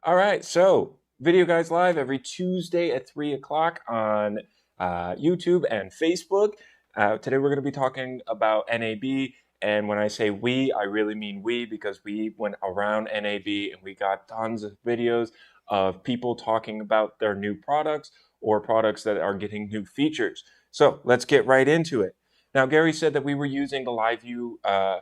All right, so Videoguys live every Tuesday at 3 o'clock on YouTube and Facebook. Today we're going to be talking about NAB, and when I say we, I really mean we, because we went around NAB and we got tons of videos of people talking about their new products or products that are getting new features. So let's get right into it. Now, Gary said that we were using the LiveU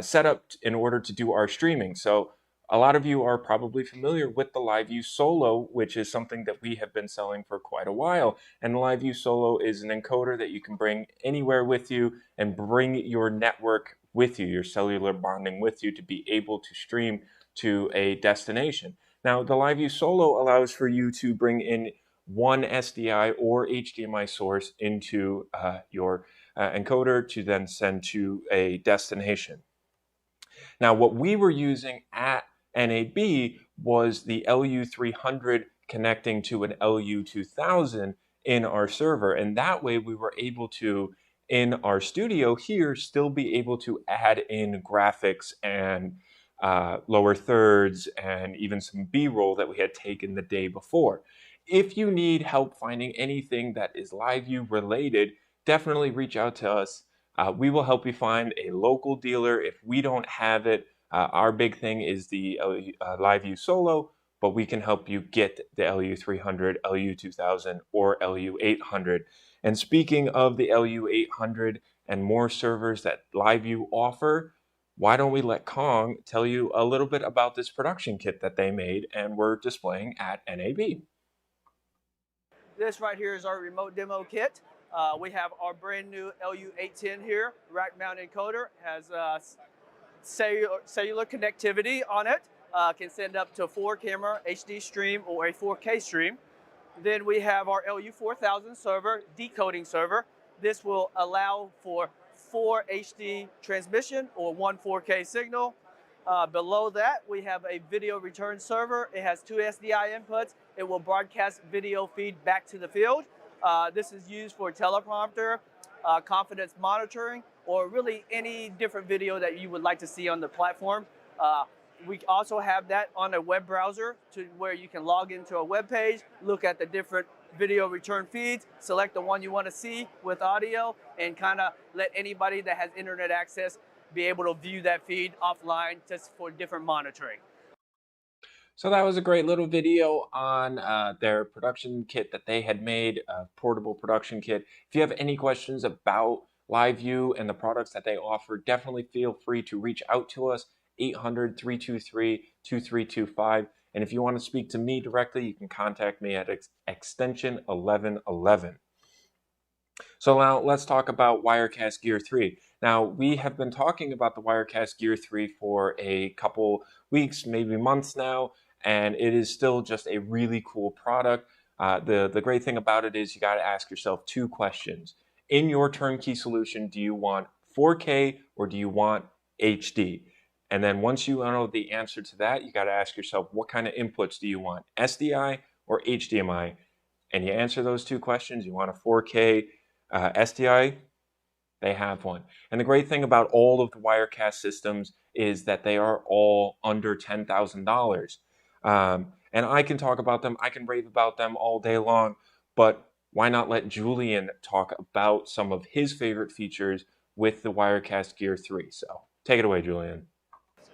setup in order to do our streaming. So a lot of you are probably familiar with the LiveU Solo, which is something that we have been selling for quite a while. And the LiveU Solo is an encoder that you can bring anywhere with you and bring your network with you, your cellular bonding with you, to be able to stream to a destination. Now, the LiveU Solo allows for you to bring in one SDI or HDMI source into your encoder to then send to a destination. Now, what we were using at NAB was the LU300 connecting to an LU2000 in our server. And that way we were able to, in our studio here, still be able to add in graphics and lower thirds and even some B-roll that we had taken the day before. If you need help finding anything that is LiveU related, definitely reach out to us. We will help you find a local dealer. If we don't have it, our big thing is the LiveU Solo, but we can help you get the LU300, LU2000, or LU800. And speaking of the LU800 and more servers that LiveU offer, why don't we let Kong tell you a little bit about this production kit that they made and we're displaying at NAB. This right here is our remote demo kit. We have our brand new LU810 here, rack mounted encoder, has cellular connectivity on it, can send up to 4 camera HD stream or a 4K stream. Then we have our LU4000 server, decoding server. This will allow for 4 HD transmission or 1 4K signal. Below that, we have a video return server. It has 2 SDI inputs. It will broadcast video feed back to the field. This is used for teleprompter, confidence monitoring, or really any different video that you would like to see on the platform. We also have that on a web browser to where you can log into a web page, look at the different video return feeds, select the one you want to see with audio, and kind of let anybody that has internet access be able to view that feed offline just for different monitoring. So that was a great little video on their production kit that they had made, a portable production kit. If you have any questions about LiveU and the products that they offer, definitely feel free to reach out to us, 800-323-2325. And if you want to speak to me directly, you can contact me at extension 1111. So now let's talk about Wirecast Gear 3. Now, we have been talking about the Wirecast Gear 3 for a couple weeks, maybe months now, and it is still just a really cool product. The great thing about it is you got to ask yourself 2 questions. In your turnkey solution, do you want 4K or do you want HD? And then once you know the answer to that, you got to ask yourself, what kind of inputs do you want, SDI or HDMI? And you answer those 2 questions. You want a 4K SDI, they have one. And the great thing about all of the Wirecast systems is that they are all under $10,000. And I can talk about them, I can rave about them all day long, but why not let Julian talk about some of his favorite features with the Wirecast Gear 3? So take it away, Julian.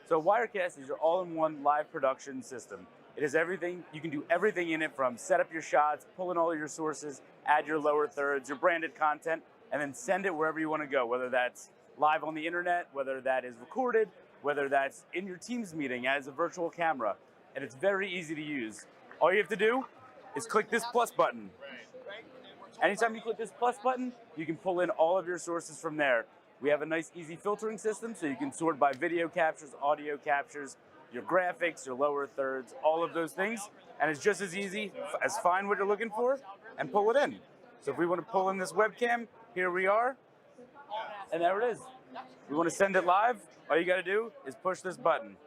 So Wirecast is your all-in-one live production system. It is everything. You can do everything in it, from set up your shots, pull in all your sources, add your lower thirds, your branded content, and then send it wherever you want to go, whether that's live on the internet, whether that is recorded, whether that's in your Teams meeting as a virtual camera. And it's very easy to use. All you have to do is click this plus button. Anytime you click this plus button, you can pull in all of your sources from there. We have a nice easy filtering system, so you can sort by video captures, audio captures, your graphics, your lower thirds, all of those things. And it's just as easy as find what you're looking for and pull it in. So if we want to pull in this webcam, here we are, and there it is. We want to send it live, all you got to do is push this button.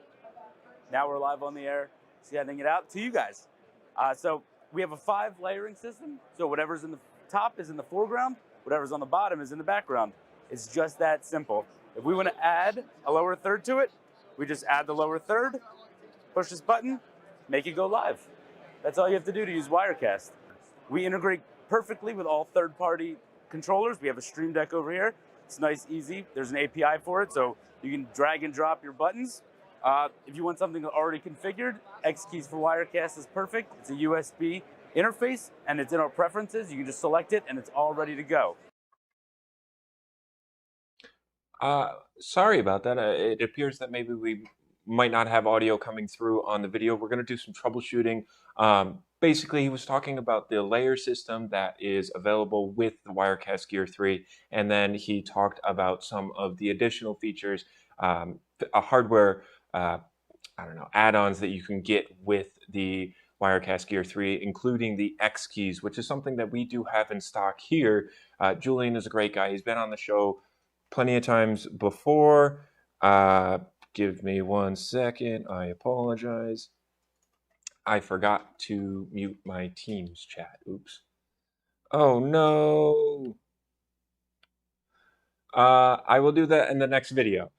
Now we're live on the air, sending it out to you guys. So we have a 5 layering system, so whatever's in the top is in the foreground, whatever's on the bottom is in the background. It's just that simple. If we want to add a lower third to it, we just add the lower third, push this button, make it go live. That's all you have to do to use Wirecast. We integrate perfectly with all third-party controllers. We have a Stream Deck over here. It's nice, easy. There's an API for it, so you can drag and drop your buttons. If you want something already configured, X keys for Wirecast is perfect. It's a USB interface, and it's in our preferences. You can just select it, and it's all ready to go. Sorry about that. It appears that maybe we might not have audio coming through on the video. We're going to do some troubleshooting. Basically, he was talking about the layer system that is available with the Wirecast Gear 3, and then he talked about some of the additional features, hardware, I don't know, add-ons that you can get with the Wirecast Gear 3, including the X keys, which is something that we do have in stock here. Julian is a great guy. He's been on the show plenty of times before. Give me 1 second. I apologize. I forgot to mute my Teams chat. Oops. Oh no. I will do that in the next video.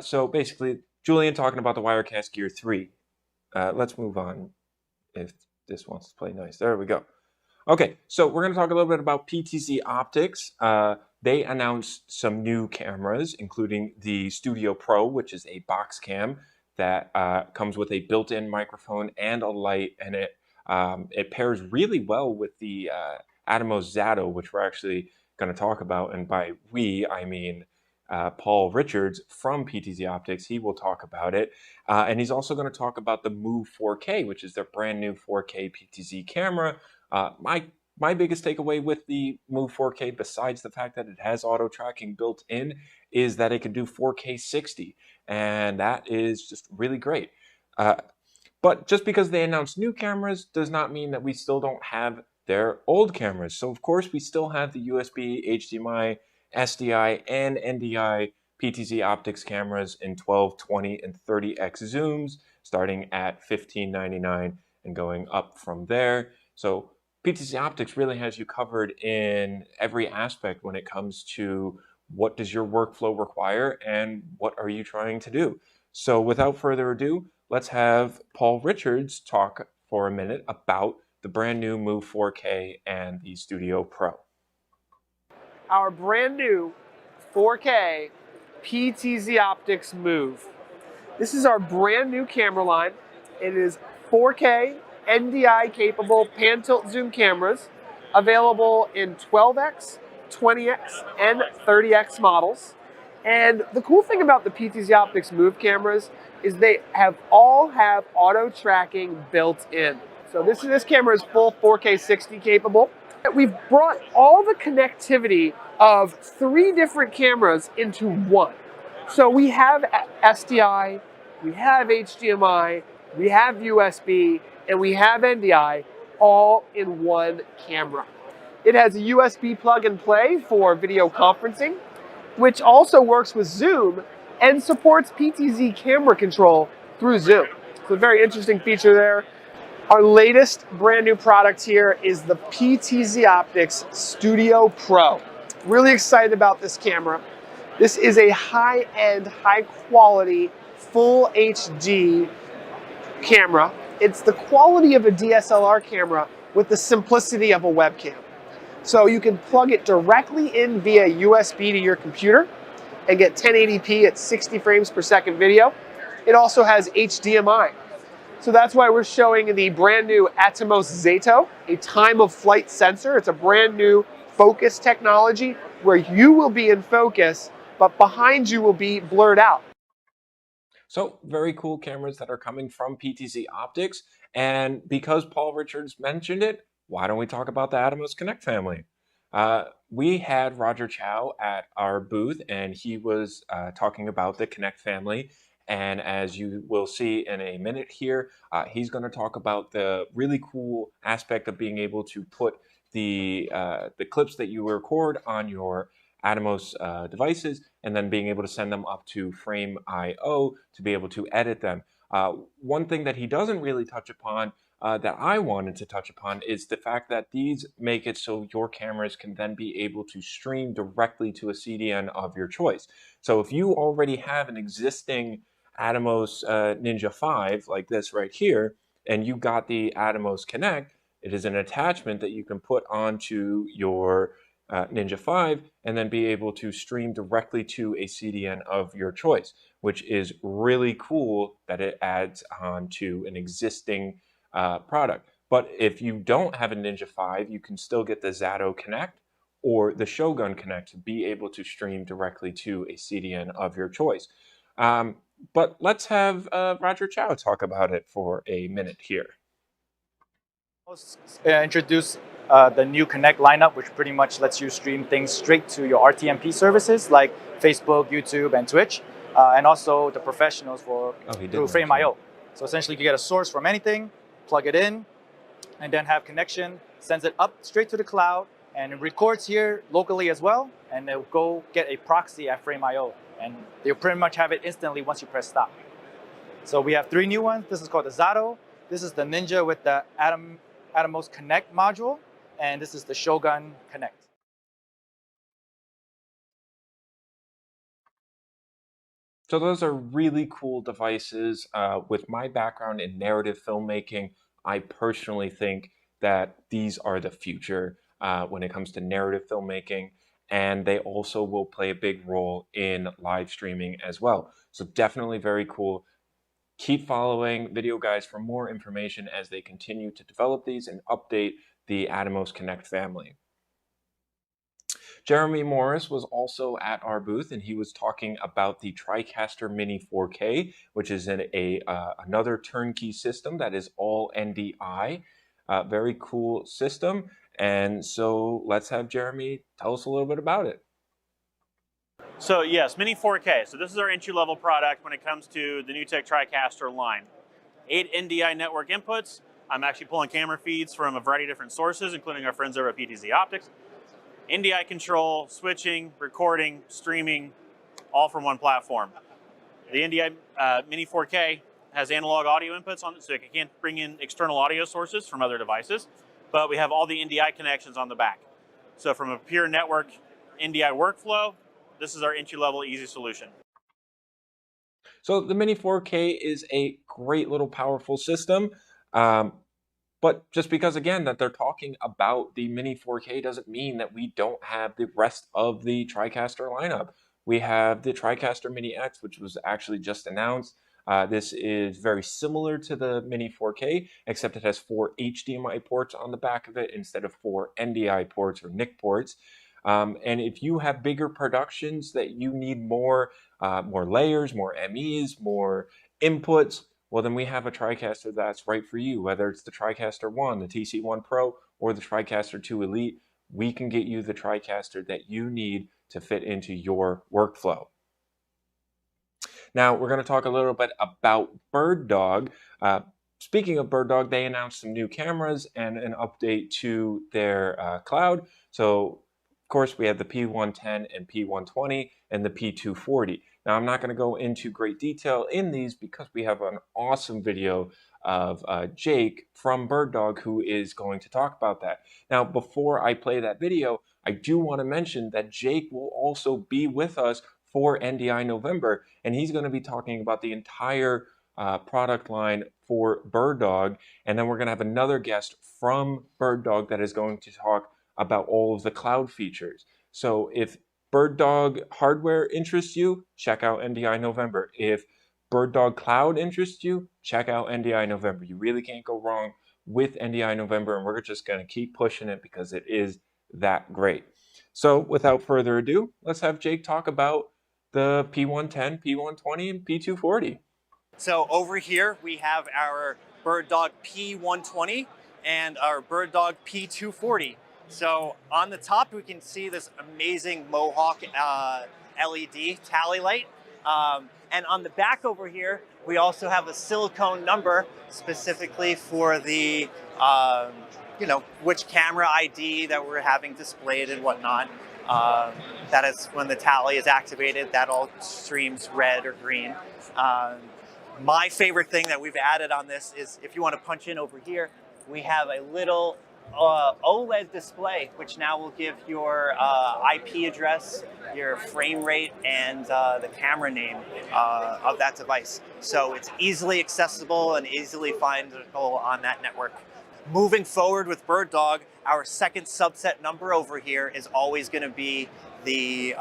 So basically, Julian talking about the Wirecast Gear 3. Let's move on if this wants to play nice. There we go. Okay, so we're going to talk a little bit about PTZOptics. They announced some new cameras, including the Studio Pro, which is a box cam that comes with a built-in microphone and a light, and it pairs really well with the Atomos Zato, which we're actually going to talk about. And by we, I mean Paul Richards from PTZOptics. He will talk about it. And he's also going to talk about the Move 4K, which is their brand new 4K PTZ camera. My biggest takeaway with the Move 4K, besides the fact that it has auto tracking built in, is that it can do 4K 60, and that is just really great. But just because they announced new cameras does not mean that we still don't have their old cameras. So of course we still have the USB, HDMI, SDI, and NDI PTZOptics cameras in 12, 20, and 30x zooms, starting at $15.99 and going up from there. So PTZOptics really has you covered in every aspect when it comes to what does your workflow require and what are you trying to do. So without further ado, let's have Paul Richards talk for a minute about the brand new Move 4K and the Studio Pro. Our brand new 4K PTZOptics Move. This is our brand new camera line. It is 4K NDI capable pan tilt zoom cameras available in 12x, 20x, and 30x models. And the cool thing about the PTZOptics Move cameras is they all have auto tracking built in. So this camera is full 4K 60 capable. We've brought all the connectivity of 3 different cameras into one. So we have SDI, we have HDMI, we have USB, and we have NDI all in one camera. It has a USB plug and play for video conferencing, which also works with Zoom and supports PTZ camera control through Zoom. It's a very interesting feature there. Our latest brand new product here is the PTZOptics Studio Pro. Really excited about this camera. This is a high-end, high-quality, full HD camera. It's the quality of a DSLR camera with the simplicity of a webcam. So you can plug it directly in via USB to your computer and get 1080p at 60 frames per second video. It also has HDMI. So that's why we're showing the brand new Atomos Zato, a time of flight sensor. It's a brand new focus technology where you will be in focus, but behind you will be blurred out. So very cool cameras that are coming from PTZOptics. And because Paul Richards mentioned it, why don't we talk about the Atomos Connect family? We had Roger Chow at our booth, and he was talking about the Connect family. And as you will see in a minute here, he's going to talk about the really cool aspect of being able to put the clips that you record on your Atomos devices and then being able to send them up to Frame.io to be able to edit them. One thing that he doesn't really touch upon that I wanted to touch upon is the fact that these make it so your cameras can then be able to stream directly to a CDN of your choice. So if you already have an existing Atomos Ninja 5 like this right here, and you got the Atomos Connect, it is an attachment that you can put onto your Ninja 5 and then be able to stream directly to a CDN of your choice, which is really cool that it adds on to an existing product. But if you don't have a Ninja 5, you can still get the Zato Connect or the Shogun Connect to be able to stream directly to a CDN of your choice. But let's have Roger Chow talk about it for a minute here. Introduce the new Connect lineup, which pretty much lets you stream things straight to your RTMP services like Facebook, YouTube, and Twitch, and also the professionals through Frame.io. So essentially, you get a source from anything, plug it in, and then have connection, sends it up straight to the cloud, and it records here locally as well, and they'll go get a proxy at Frame.io, and they'll pretty much have it instantly once you press stop. So we have 3 new ones. This is called the Zato. This is the Ninja with the Atomos Connect module, and this is the Shogun Connect. So those are really cool devices. With my background in narrative filmmaking, I personally think that these are the future when it comes to narrative filmmaking, and they also will play a big role in live streaming as well. So definitely very cool. Keep following Videoguys for more information as they continue to develop these and update the Atomos Connect family. Jeremy Morris was also at our booth, and he was talking about the TriCaster Mini 4K, which is another turnkey system that is all NDI. Very cool system. And so let's have Jeremy tell us a little bit about it. So yes, Mini 4K. So this is our entry-level product when it comes to the NewTek TriCaster line. 8 NDI network inputs. I'm actually pulling camera feeds from a variety of different sources, including our friends over at PTZOptics. NDI control, switching, recording, streaming, all from one platform. The NDI Mini 4K has analog audio inputs on it, so it can't bring in external audio sources from other devices, but we have all the NDI connections on the back. So from a pure network NDI workflow, this is our entry-level easy solution. So the Mini 4K is a great little powerful system. But just because, again, that they're talking about the Mini 4K doesn't mean that we don't have the rest of the TriCaster lineup. We have the TriCaster Mini X, which was actually just announced. This is very similar to the Mini 4K, except it has 4 HDMI ports on the back of it instead of 4 NDI ports or NIC ports. And if you have bigger productions that you need more layers, more MEs, more inputs, well, then we have a TriCaster that's right for you. Whether it's the TriCaster 1, the TC1 Pro, or the TriCaster 2 Elite, we can get you the TriCaster that you need to fit into your workflow. Now, we're going to talk a little bit about BirdDog. Speaking of BirdDog, they announced some new cameras and an update to their cloud. So, of course, we have the P110 and P120 and the P240. Now, I'm not going to go into great detail in these because we have an awesome video of Jake from BirdDog who is going to talk about that. Now, before I play that video, I do want to mention that Jake will also be with us for NDI November, and he's going to be talking about the entire product line for BirdDog, and then we're going to have another guest from BirdDog that is going to talk about all of the cloud features. So if BirdDog hardware interests you, check out NDI November. If BirdDog Cloud interests you, check out NDI November. You really can't go wrong with NDI November, and we're just going to keep pushing it because it is that great. So without further ado, let's have Jake talk about the P110, P120, and P240. So over here we have our BirdDog P120 and our BirdDog P240. So on the top we can see this amazing Mohawk LED tally light. And on the back over here we also have a silicone number specifically for the which camera ID that we're having displayed and whatnot. That is when the tally is activated, that all streams red or green. My favorite thing that we've added on this is if you want to punch in over here, we have a little OLED display, which now will give your IP address, your frame rate, and the camera name of that device. So it's easily accessible and easily findable on that network. Moving forward with BirdDog, our second subset number over here is always going to be the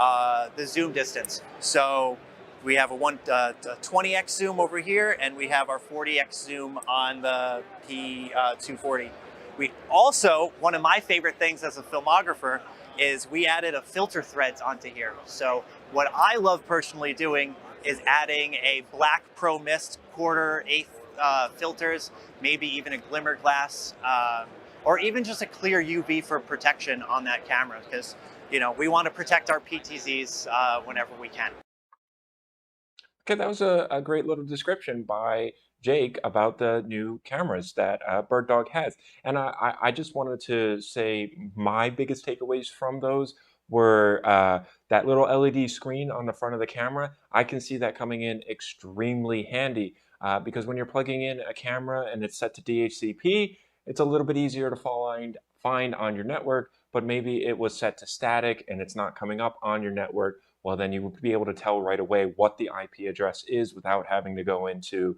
zoom distance. So we have a 20x zoom over here, and we have our 40x zoom on the P240. We also, one of my favorite things as a filmographer is we added a filter threads onto here. So what I love personally doing is adding a black pro mist 1/4 filters, maybe even a glimmer glass, or even just a clear UV for protection on that camera, because we want to protect our PTZs whenever we can. Okay, that was a great little description by Jake about the new cameras that BirdDog has. And I just wanted to say my biggest takeaways from those were that little LED screen on the front of the camera. I can see that coming in extremely handy because when you're plugging in a camera and it's set to DHCP, it's a little bit easier to find on your network, but maybe it was set to static and it's not coming up on your network. Well, then you would be able to tell right away what the IP address is without having to go into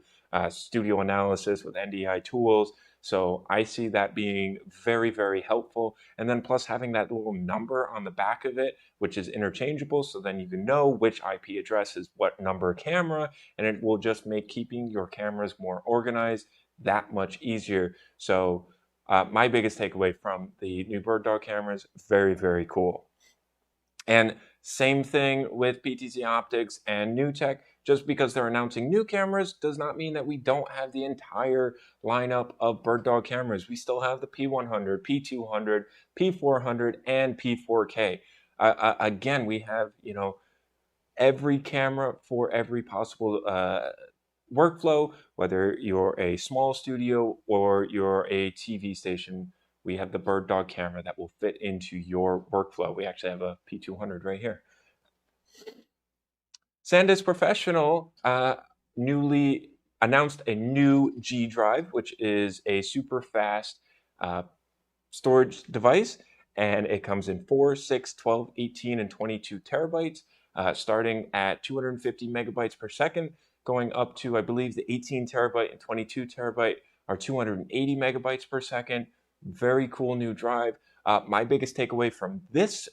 studio analysis with NDI tools. So I see that being very, very helpful. And then plus having that little number on the back of it, which is interchangeable. So then you can know which IP address is what number camera, and it will just make keeping your cameras more organized that much easier. So my biggest takeaway from the new BirdDog cameras, very, very cool. And same thing with PTZOptics and NewTek. Just because they're announcing new cameras does not mean that we don't have the entire lineup of BirdDog cameras. We still have the P100, P200, P400, and P4K. Again, we have every camera for every possible workflow, whether you're a small studio or you're a TV station. We have the BirdDog camera that will fit into your workflow. We actually have a P200 right here. SanDisk Professional newly announced a new G drive, which is a super fast storage device, and it comes in 4, 6, 12, 18, and 22 terabytes, starting at 250 megabytes per second, going up to, I believe, the 18 terabyte and 22 terabyte are 280 megabytes per second. Very cool new drive. My biggest takeaway from this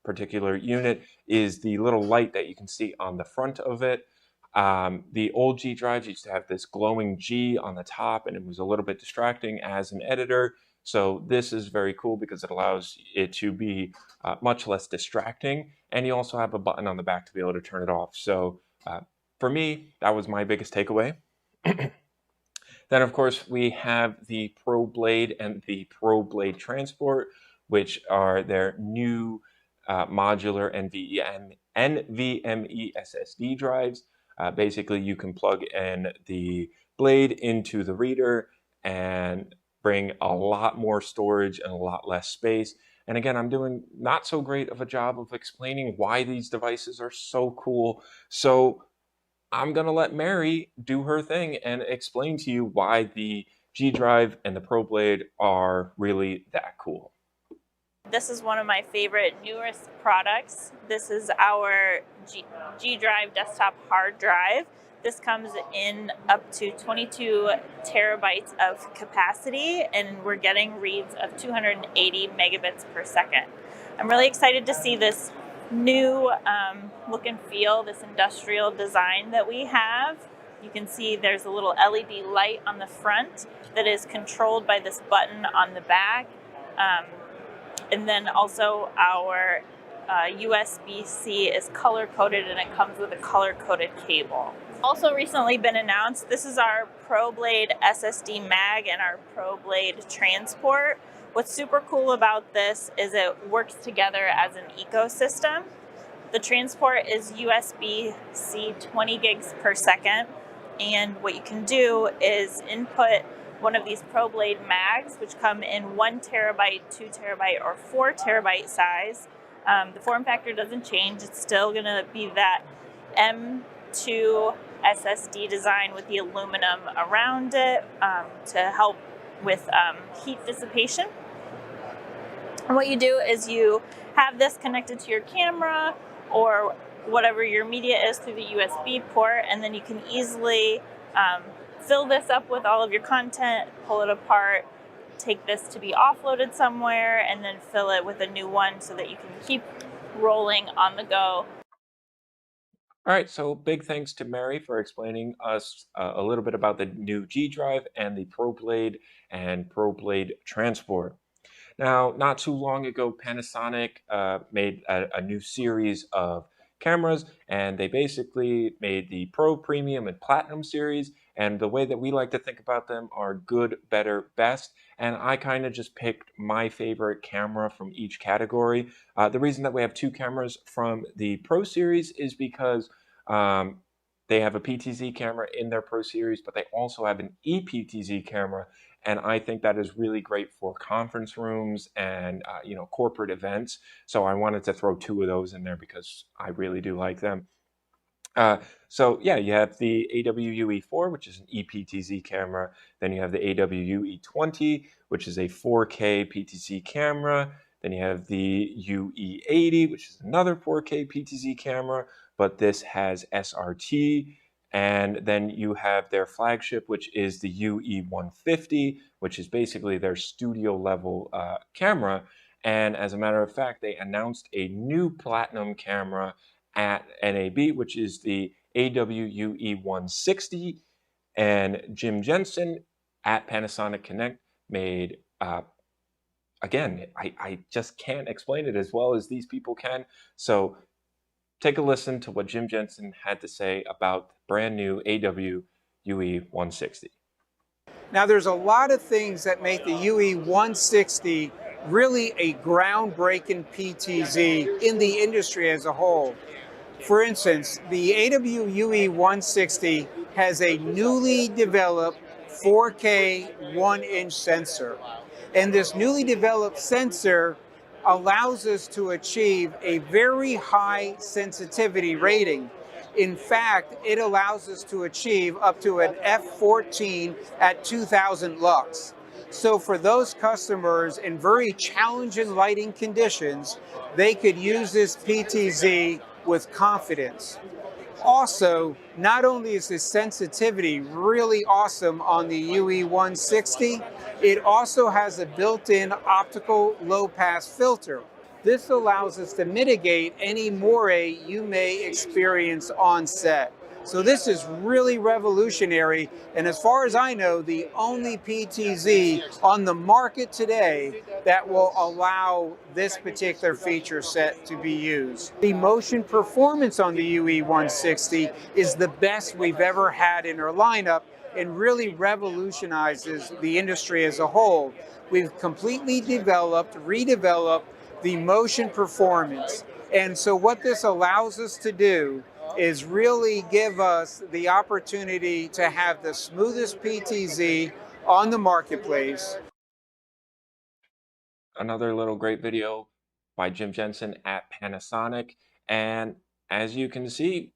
particular unit is the little light that you can see on the front of it. The old G drives used to have this glowing G on the top, and it was a little bit distracting as an editor. So this is very cool because it allows it to be much less distracting, and you also have a button on the back to be able to turn it off. So for me, that was my biggest takeaway. Then, of course, we have the Pro Blade and the Pro Blade Transport, which are their new modular NVMe SSD drives. Basically, you can plug in the blade into the reader and bring a lot more storage and a lot less space. And again, I'm doing not so great of a job of explaining why these devices are so cool. So I'm going to let Mary do her thing and explain to you why the G drive and the Pro Blade are really that cool. This is one of my favorite newest products. This is our G drive desktop hard drive. This comes in up to 22 terabytes of capacity, and we're getting reads of 280 megabits per second. I'm really excited to see this new look and feel, this industrial design that we have. You can see there's a little LED light on the front that is controlled by this button on the back. And then also our USB-C is color-coded, and it comes with a color-coded cable. Also recently been announced, this is our Pro Blade SSD mag and our Pro Blade Transport. What's super cool about this is it works together as an ecosystem. The Transport is USB-C 20 gigs per second, and what you can do is input one of these Pro Blade mags, which come in 1 terabyte, 2 terabyte, or 4 terabyte size. The form factor doesn't change. It's still going to be that M2 SSD design with the aluminum around it to help with heat dissipation. And what you do is you have this connected to your camera or whatever your media is through the USB port, and then you can easily fill this up with all of your content, pull it apart, take this to be offloaded somewhere, and then fill it with a new one so that you can keep rolling on the go. All right, so big thanks to Mary for explaining us a little bit about the new G Drive and the ProBlade and ProBlade Transport. Now, not too long ago, Panasonic made a new series of cameras, and they basically made the Pro, Premium, and Platinum series. And the way that we like to think about them are good, better, best. And I kind of just picked my favorite camera from each category. The reason that we have two cameras from the Pro series is because they have a PTZ camera in their Pro series, but they also have an ePTZ camera. And I think that is really great for conference rooms and corporate events. So I wanted to throw two of those in there because I really do like them. So yeah, you have the AWU-E4, which is an ePTZ camera. Then you have the AWU-E20, which is a 4K PTZ camera. Then you have the UE80, which is another 4K PTZ camera, but this has SRT. And then you have their flagship, which is the UE150, which is basically their studio level camera. And as a matter of fact, they announced a new platinum camera at NAB, which is the AWU-E160. And Jim Jensen at Panasonic Connect made, again, I just can't explain it as well as these people can. So take a listen to what Jim Jensen had to say about the brand new AWU-E160. Now, there's a lot of things that make the UE160 really a groundbreaking PTZ in the industry as a whole. For instance, the AWU-E160 has a newly developed 4K 1-inch sensor. And this newly developed sensor allows us to achieve a very high sensitivity rating. In fact, it allows us to achieve up to an f14 at 2000 lux. So for those customers in very challenging lighting conditions, they could use this PTZ with confidence. Also, not only is the sensitivity really awesome on the UE160, it also has a built-in optical low-pass filter. This allows us to mitigate any moire you may experience on set. So this is really revolutionary, and as far as I know, the only PTZ on the market today that will allow this particular feature set to be used. The motion performance on the UE160 is the best we've ever had in our lineup and really revolutionizes the industry as a whole. We've completely redeveloped the motion performance. And so what this allows us to do is really give us the opportunity to have the smoothest PTZ on the marketplace. Another little great video by Jim Jensen at Panasonic. And as you can see,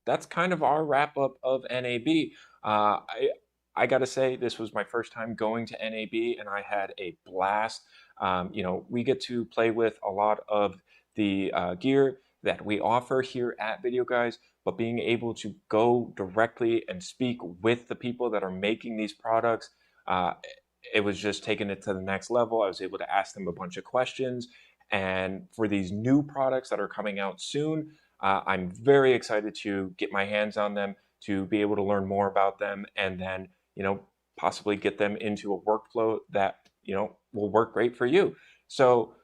that's kind of our wrap up of NAB. I gotta say, this was my first time going to NAB and I had a blast. We get to play with a lot of the gear that we offer here at Videoguys, but being able to go directly and speak with the people that are making these products, it was just taking it to the next level. I was able to ask them a bunch of questions. And for these new products that are coming out soon, I'm very excited to get my hands on them, to be able to learn more about them, and then, possibly get them into a workflow that, will work great for you. So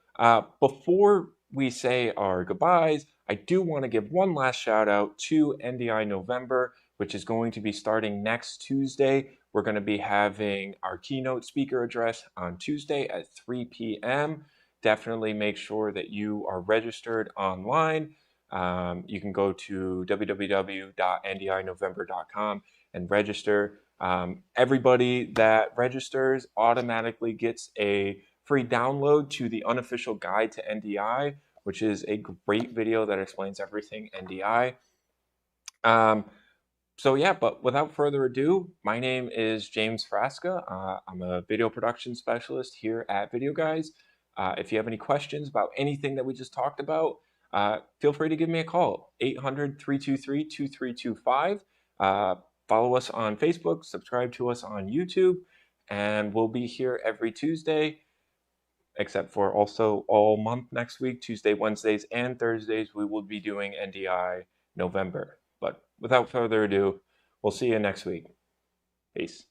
before we say our goodbyes, I do want to give one last shout out to NDI November, which is going to be starting next Tuesday. We're going to be having our keynote speaker address on Tuesday at 3 p.m. Definitely make sure that you are registered online. You can go to www.ndinovember.com and register. Everybody that registers automatically gets a free download to the unofficial guide to NDI, which is a great video that explains everything NDI. So yeah, but without further ado, my name is James Frasca. I'm a video production specialist here at Videoguys. If you have any questions about anything that we just talked about, feel free to give me a call, 800-323-2325. Follow us on Facebook, subscribe to us on YouTube, and we'll be here every Tuesday, except for also all month next week, Tuesday, Wednesdays, and Thursdays, we will be doing NDI November. But without further ado, we'll see you next week. Peace.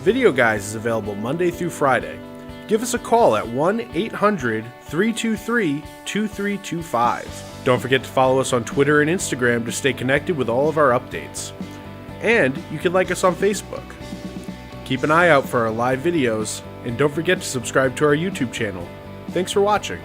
Videoguys is available Monday through Friday. Give us a call at 1-800-323-2325. Don't forget to follow us on Twitter and Instagram to stay connected with all of our updates. And you can like us on Facebook. Keep an eye out for our live videos, and don't forget to subscribe to our YouTube channel. Thanks for watching.